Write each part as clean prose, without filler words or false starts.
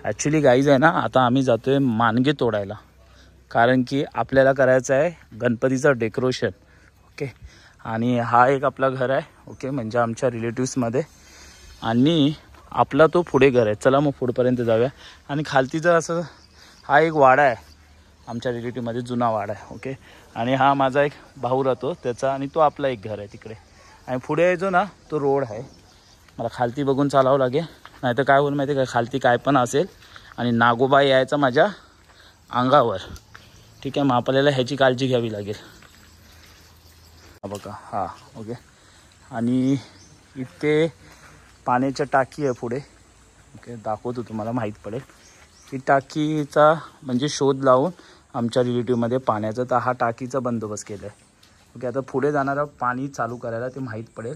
Actually guys आहे ना, आता आम्ही जातोय मानगे तोडायला, कारण की आपल्याला करायचं आहे गणपतीचं डेकोरेशन. ओके, आणि हा एक आपला घर आहे. ओके, म्हणजे आमच्या रिलेटिव्समध्ये, आणि आपला तो पुढे घर आहे. चला मग पुढेपर्यंत जाऊया. आणि खालतीचं असं हा एक वाडा आहे आमच्या रिलेटिव्हमध्ये, जुना वाडा आहे. ओके, आणि हा माझा एक भाऊ राहतो त्याचा, आणि तो आपला एक घर आहे तिकडे. आणि पुढे जो ना तो रोड आहे, मला खालती बघून चालावं लागेल, नाही तर काय होईल माहिती आहे का, खालती काय पण असेल आणि नागोबा यायचा माझ्या अंगावर. ठीक आहे, मग आपल्याला ह्याची काळजी घ्यावी लागेल. बघा हा. ओके, आणि इथे पाण्याच्या टाकी आहे पुढे. ओके, दाखवतो तुम्हाला, माहीत पडेल. ही टाकीचा म्हणजे शोध लावून आमच्या रिलेटिव्हमध्ये पाण्याचा, तर हा टाकीचा बंदोबस्त केला आहे. ओके, आता पुढे जाणारा पाणी चालू करायला ते माहीत पडेल.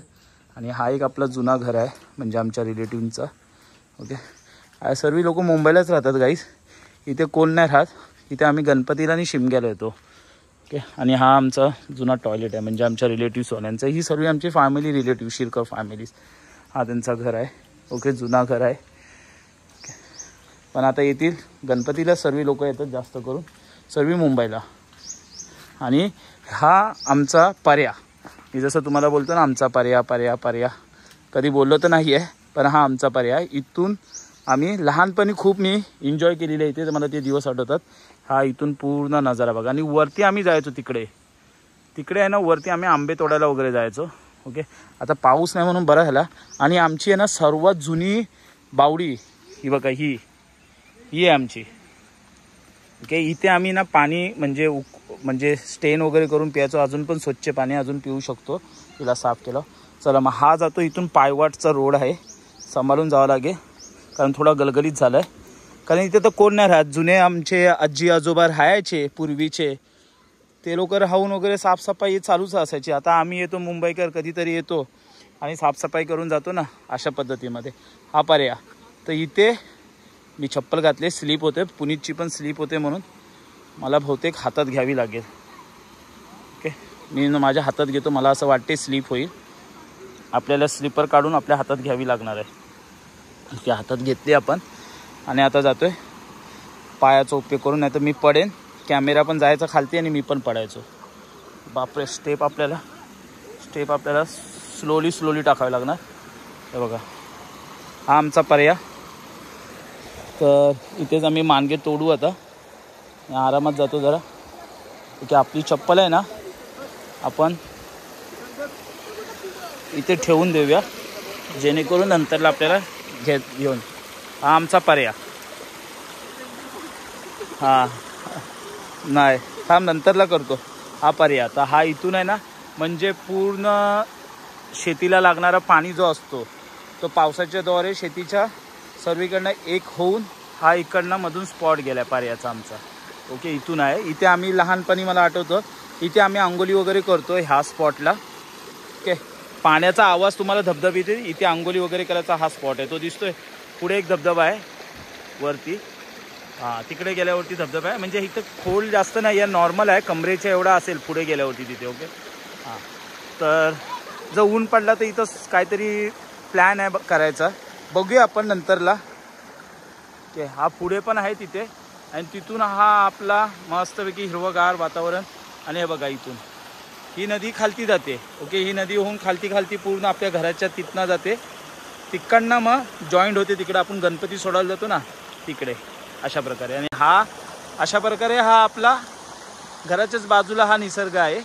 आणि हा एक आपला जुना घर आहे म्हणजे आमच्या रिलेटिव्हचा. ओके, सर्व लोक मुंबईलाच राहतात गाईस, इथे कोण नाही राहत. इथे आम्ही गणपतीला आणि शिमग्याला येतो. ओके, आणि हा आमचा जुना टॉयलेट आहे म्हणजे आमच्या रिलेटिव्हसवाल्यांचा. ही सर्व आमची फॅमिली, रिलेटिव्ह शिरकर फॅमिलीज. हा त्यांचा घर आहे. ओके, जुना घर आहे. ओके, पण आता येतील गणपतीला सर्व लोक येतात, जास्त करून सर्व मुंबईला. आणि हा आमचा पर्या, मी जसं तुम्हाला बोलतो ना आमचा पर्या पर्या पर्या, कधी बोललो तर नाही आहे, पण हा आमचा पर्या आहे. इथून आम्ही लहानपणी खूप मी एन्जॉय केलेलं आहे इथे, तर मला ते दिवस आठवतात. हा इथून पूर्ण नजारा बघा. आणि वरती आम्ही जायचो तिकडे आहे ना, वरती आम्ही आंबे तोडायला वगैरे जायचो. ओके, आता पाऊस नाही म्हणून बरं झाला. आणि आमची आहे ना सर्वात जुनी बावडी ही बघा, ही आहे आमची. ओके, इथे आम्ही ना पाणी म्हणजे स्टेन वगैरे करून प्यायचो. अजून पण स्वच्छ पाणी अजून पिऊ शकतो, तिला साफ केलं. चला मग हा जातो इथून, पायवाटचा रोड आहे, सांभाळून जावं लागेल कारण थोडा गलगलीत झाला आहे. कारण इथे तर कोण नाही राहत. जुने आमचे आजी आजोबा राहायचे पूर्वीचे, ते लोक राहून वगैरे साफसफाई चालूच असायची. आता आम्ही येतो मुंबईकर, कधीतरी येतो आणि साफसफाई करून जातो ना, अशा पद्धतीमध्ये. हा पर्या, तर इथे मी चप्पल घातले, स्लीप होते, पुनीतची पण स्लीप होते, म्हणून मला बहुतेक हातात घ्यावी लागेल. ओके, मी माझ्या हातात घेतो, मला असं वाटते स्लीप होईल. आपल्याला स्लीपर काढून आपल्या हातात घ्यावी लागणार आहे. ती हातात घेतली आपण, आणि आता जातो आहे पायाचा उपयोग करून, नाही तर मी पडेन. कॅमेरा पण जायचा खालती आणि मी पण पडायचो. बापरे, स्टेप आपल्याला स्लोली टाकावी लागणार. हे बघा, हा आमचा पर्या. तर इथेच आम्ही मानगे तोडू आता, आरामात जातो जरा. ओके, आपली चप्पल आहे ना आपण इथे ठेवून देऊया, जेणेकरून नंतरला आपल्याला घेऊन. हा आमचा पर्या. हां नाही, थांब, नंतरला करतो. हा पर्या, तर हा इथून आहे ना, म्हणजे पूर्ण शेतीला लागणारा पाणी जो असतो तो पावसाच्या द्वारे शेतीच्या सर्वीकडनं एक होऊन हा इकडनं मधून स्पॉट गेला आहे पर्याचा आमचा. ओके, इथून आहे. इथे आम्ही लहानपणी, मला आठवतं, इथे आम्ही आंघोळी वगैरे करतो ह्या स्पॉटला. ओके, पाण्याचा आवाज तुम्हाला धबधबा येते, इथे आंघोळी वगैरे करायचा हा स्पॉट आहे. तो दिसतोय पुढे एक धबधबा आहे वरती. हां, तिकडे गेल्यावरती धबधबा आहे. म्हणजे इथं खोल जास्त नाही आहे, नॉर्मल आहे, कमरेच्या एवढा असेल पुढे गेल्यावरती तिथे. ओके, हां, तर जर ऊन पडला तर इथं काहीतरी प्लॅन आहे करायचा, बघूया आपण नंतरला. ओके, हा पुढे पण आहे तिथे, आणि तिथून हा आपला मस्तपैकी हिरवगार वातावरण. आणि हे बघा, इथून ही नदी खालती जाते. ओके, ही नदी होऊन खालती पूर्ण आपल्या घराच्या तिथनं जाते, तिकडनं मग जॉईंट होते तिकडे आपण गणपती सोडायला जातो ना तिकडे, अशा प्रकारे. आणि हा अशा प्रकारे हा आपला घराच्याच बाजूला हा निसर्ग आहे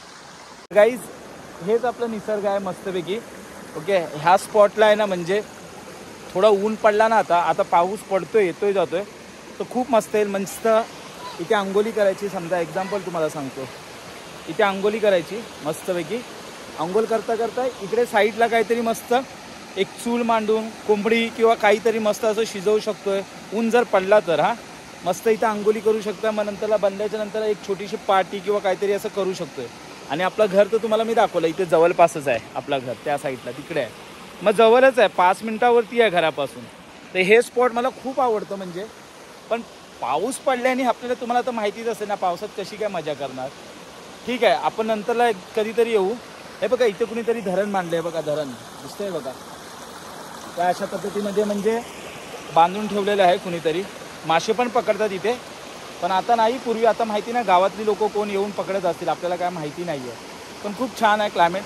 गाईज. हेच आपलं निसर्ग आहे मस्तपैकी. ओके, ह्या स्पॉटला आहे ना, म्हणजे थोडा ऊन पडला ना, आता पाऊस पडतोय, येतोय जातोय, तर खूप मस्त येईल. मस्त इथे आंघोळी करायची. समजा एक्झाम्पल तुम्हाला सांगतो, इथे आंघोळी करायची मस्तपैकी. आंघोळ करता इकडे साईडला काहीतरी मस्त एक चूल मांडून कोंबडी किंवा काहीतरी मस्त असं शिजवू शकतोय. ऊन जर पडला तर हा मस्त इथं आंघोळी करू शकता. मग नंतरला बनल्याच्या नंतर एक छोटीशी पार्टी किंवा काहीतरी असं करू शकतोय. आणि आपलं घर तर तुम्हाला मी दाखवलं, इथे जवळपासच आहे आपलं घर, त्या साईडला तिकडे आहे, मग जवळच आहे, 5 मिनिटावरती आहे घरापासून. तर हे स्पॉट मला खूप आवडतं म्हणजे. पण पाऊस पडल्याने आपल्याला, तुम्हाला तर माहितीच असेल ना, पावसात कशी काय मजा करणार. ठीक आहे, आपण नंतरला कधीतरी येऊ. हे बघा, इथे कुणीतरी धरण बांधलं आहे बघा, धरण दिसतंय बघा, त्या अशा पद्धतीमध्ये म्हणजे बांधून ठेवलेलं आहे कुणीतरी. मासे पण पकडतात इथे, पण आता नाही, पूर्वी. आता माहिती नाही गावातली लोक कोण येऊन पकडत असतील, आपल्याला काय माहिती नाही आहे. पण खूप छान आहे क्लायमेट.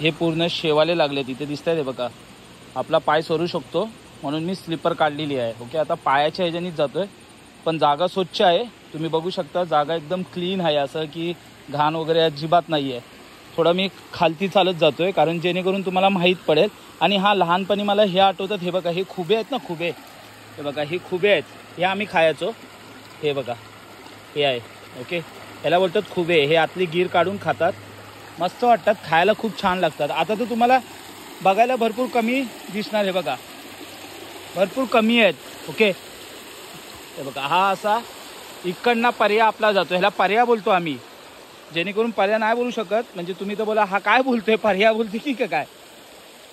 हे पूर्ण शेवाले लागले तिथे दिसत आहे बघा. आपला पाय सरू शकतो म्हणून मी स्लीपर काढलेली आहे. ओके, आता पायाच्या ह्याच्यानीच जातोय, पण जागा स्वच्छ आहे. तुम्ही बघू शकता जागा एकदम क्लीन आहे, असं की घाण वगैरे अजिबात नाही आहे. थोडा मी खालती चालत जातोय कारण जेणेकरून तुम्हाला माहीत पडेल. आणि हा लहानपणी मला हे आठवतात. हे बघा, हे खुबे आहेत ना, खुबे. हे बघा, हे खुबे आहेत. हे आम्ही खायचो. हे बघा, हे आहे. ओके, याला बोलतात खुबे. हे आतली गीर काढून खातात. मस्त वाटतात, खायला खूप छान लागतात. आता तर तुम्हाला बघायला भरपूर कमी दिसणार. हे बघा, भरपूर कमी आहेत. ओके, हे बघा, हा असा इकडनं पर्या आपला जातो. ह्याला पर्या बोलतो आम्ही, जेणेकरून पर्या नाही बोलू शकत. म्हणजे तुम्ही तर बोला हा काय बोलतोय, पर्या बोलते की काय.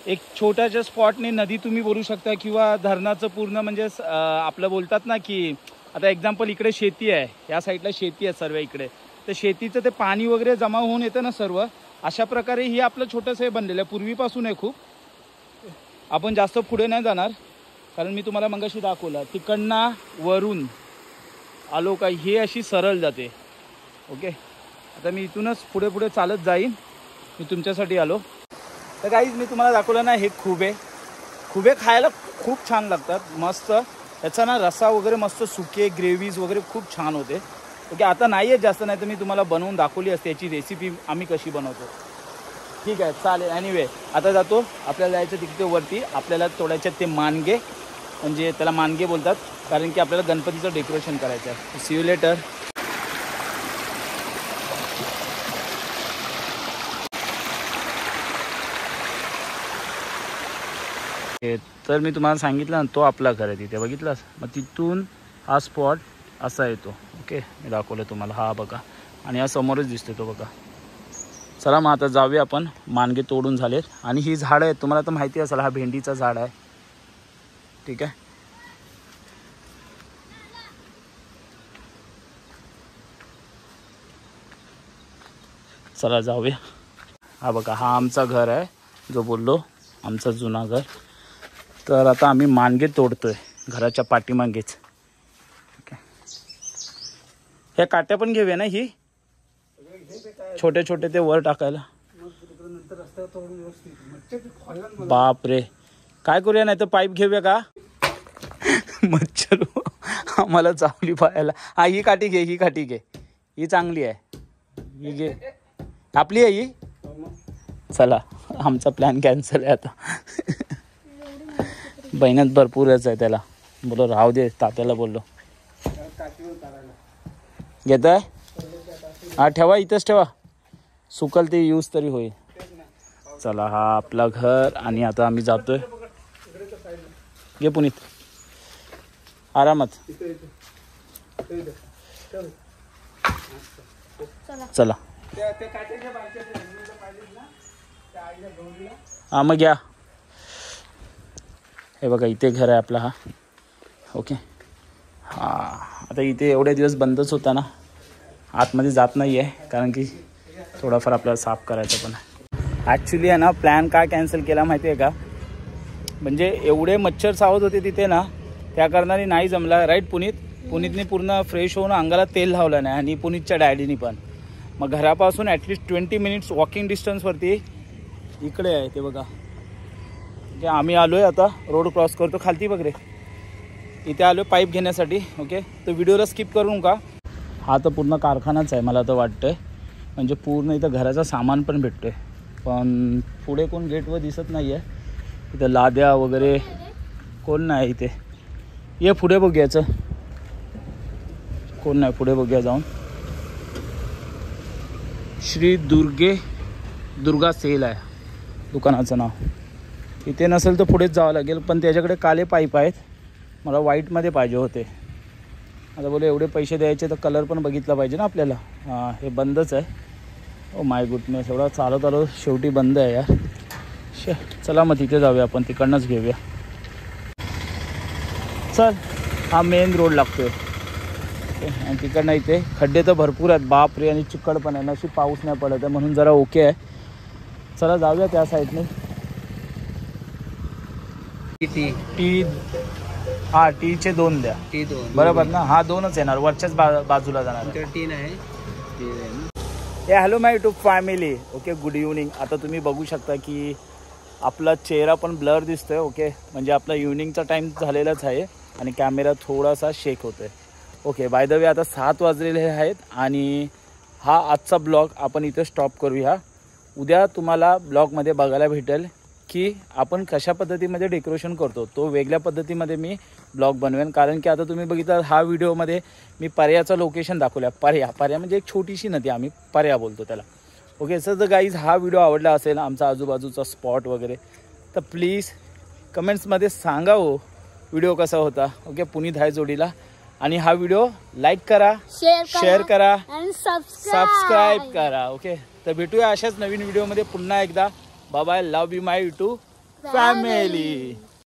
एक छोट्याच्या स्पॉटने नदी तुम्ही बोलू शकता, किंवा धरणाचं पूर्ण म्हणजे आपलं बोलतात ना की आता एक्झाम्पल इकडे शेती आहे, या साईडला शेती आहे सर्व इकडे, तर शेतीचं ते पाणी वगैरे जमा होऊन येतं ना सर्व. अशा प्रकारे ही आपलं छोटंसं हे बनलेलं आहे, पूर्वीपासून आहे खूप. आपण जास्त पुढे नाही जाणार कारण मी तुम्हाला मगाशी दाखवलं. तिकडनं वरून आलो का हे अशी सरळ जाते. ओके, आता मी इथूनच पुढे पुढे चालत जाईन. मी तुमच्यासाठी आलो. तर काहीच मी तुम्हाला दाखवलं ना, हे खुबे खायला खूप छान लागतात. मस्त याचा ना रस्सा वगैरे मस्त, सुके ग्रेव्हीज वगैरे खूप छान होते. ओके, आता नाही आहे जास्त, नाही तर मी तुम्हाला बनवून दाखवली असते याची रेसिपी आम्ही कशी बनवतो. ठीक आहे, चालेल. एनिवे आता जातो. आपल्याला जायचं तिकडे वरती. आपल्याला तोडायचे ते मानगे, म्हणजे त्याला मानगे बोलतात, कारण की आपल्याला गणपतीचं डेकोरेशन करायचं आहे. See you later. तर मी तुम्हाला सांगितलं ना, तो आपला घर आहे तिथे, बघितलास. मग तिथून हा स्पॉट असा येतो. ओके, मी दाखवलं तुम्हाला. हा बघा, आणि हा समोरच दिसतो तो बघा. चला मग आता जाऊया आपण. मानगे तोडून झालेत आणि ही झाडं आहेत, तुम्हाला तर माहिती असेल, हा भेंडीचा झाड आहे. ठीक आहे, चला जाऊया. हा बघा, हा आमचा घर आहे, जो बोललो आमचा जुना घर. तर आता आम्ही मानगे तोडतोय घराच्या पाठीमागेच. ओके, ह्या काट्या पण घेऊया ना, ही छोटे छोटे ते वर टाकायला. बाप रे, काय करूया, नाही तर पाईप घेऊया का. मच्छर आम्हाला चावली पायाला. हा, ही काठी घे, ही काठी घे, ही चांगली आहे, ही घे. आपली आहे ही. चला, आमचा प्लॅन कॅन्सल आहे आता. बहिणत भरपूरच आहे त्याला. बोलो राहू दे, तात्याला बोललो. घेत आहे. हा, ठेवा इथंच ठेवा, सुकल ते यूज तरी होईल. चला, हा आपला घर. आणि आता आम्ही जातोय. घे पुनीत, आरामात. चला, हा मग घ्या. हे बघा, इथे घर आहे आपला. हा ओके. हा, आता इथे एवढे दिवस बंदच होता ना, आतमध्ये जात नाही आहे कारण की थोडाफार आपल्याला साफ करायचं पण आहे. ॲक्च्युली आहे ना, प्लॅन का कॅन्सल केला माहिती आहे का, म्हणजे एवढे मच्छर चावत होते तिथे ना, त्या कारणाने नाही जमला. राईट पुनीतने पूर्ण फ्रेश होऊन अंगाला तेल लावलं नाही, आणि पुनीतच्या डॅडीनी पण. मग घरापासून ॲटलिस्ट 20 मिनिट्स वॉकिंग डिस्टन्सवरती इकडे आहे ते बघा. जे आम्ही आलो आहे आता, रोड क्रॉस करतो खालती बघरे, इथे आलो पाईप घेण्यासाठी. ओके, तर व्हिडिओला स्किप करू नका. हा तर पूर्ण कारखानाच आहे मला तर वाटतं आहे, म्हणजे पूर्ण इथं घराचा सामान पण भेटतो आहे. पण पुढे कोण गेटवर दिसत नाही आहे. इथं लाद्या वगैरे कोण नाही इथे. ये पुढे बघूयाचं, कोण नाही. पुढे बघूया जाऊन. श्री दुर्गा सेल आहे दुकानाचं नाव. इथे नसेल तर पुढेच जावं लागेल, पण त्याच्याकडे काले पाईप आहेत, मला व्हाईटमध्ये पाहिजे होते. आता बोले एवढे पैसे द्यायचे तर कलर पण बघितला पाहिजे ना आपल्याला. हां, हे बंदच आहे. ओ माय गुडनेस, एवढा चालत आलो शेवटी बंद आहे यार. चला मग तिथे जाऊया आपण, तिकडनंच घेऊया. चल, हा मेन रोड लागतोय. आणि तिकडनं इथे खड्डे तर भरपूर आहेत बापरे, आणि चिकट पण आहे. नशीब पाऊस नाही पडत आहे म्हणून जरा ओके आहे. चला जाऊया त्या साईडने. टी हा टीचे 2 द्या. टी 2 बरोबर ना. हा 2च येणार, वरच्याच बाजूला जाणार. टीन आहे टी आहे ना. हे hello my YouTube family. Okay good evening. आता तुम्ही बघू शकता की आपला चेहरा पण ब्लर दिसतोय. ओके म्हणजे आपला इव्हनिंगचा टाईम झालेलाच आहे आणि कॅमेरा थोडासा शेक होतोय. ओके बाय द वे आता 7 वाजलेले आहेत आणि हा आजचा ब्लॉग आपण इथे स्टॉप करूया. उद्या तुम्हाला ब्लॉगमध्ये बघायला भेटेल की आपण कशा पद्धतीमध्ये डेकोरेशन करतो. तो वेगळ्या पद्धतीमध्ये मी ब्लॉग बनवेन, कारण की आता तुम्ही बघितलं हा व्हिडिओमध्ये मी पर्याचं लोकेशन दाखवलं. पर्या म्हणजे एक छोटीशी नदी, आम्ही पर्या बोलतो त्याला. ओके सर जर गाईज हा व्हिडिओ आवडला असेल आमचा आजूबाजूचा स्पॉट वगैरे तर प्लीज कमेंट्समध्ये सांगा हो व्हिडिओ कसा होता. ओके पुनीत आहे जोडीला. आणि हा व्हिडिओ लाईक करा, शेअर करा आणि सबस्क्राईब करा. ओके तर भेटूया अशाच नवीन व्हिडिओमध्ये पुन्हा एकदा. Bye bye. Love you my YouTube family.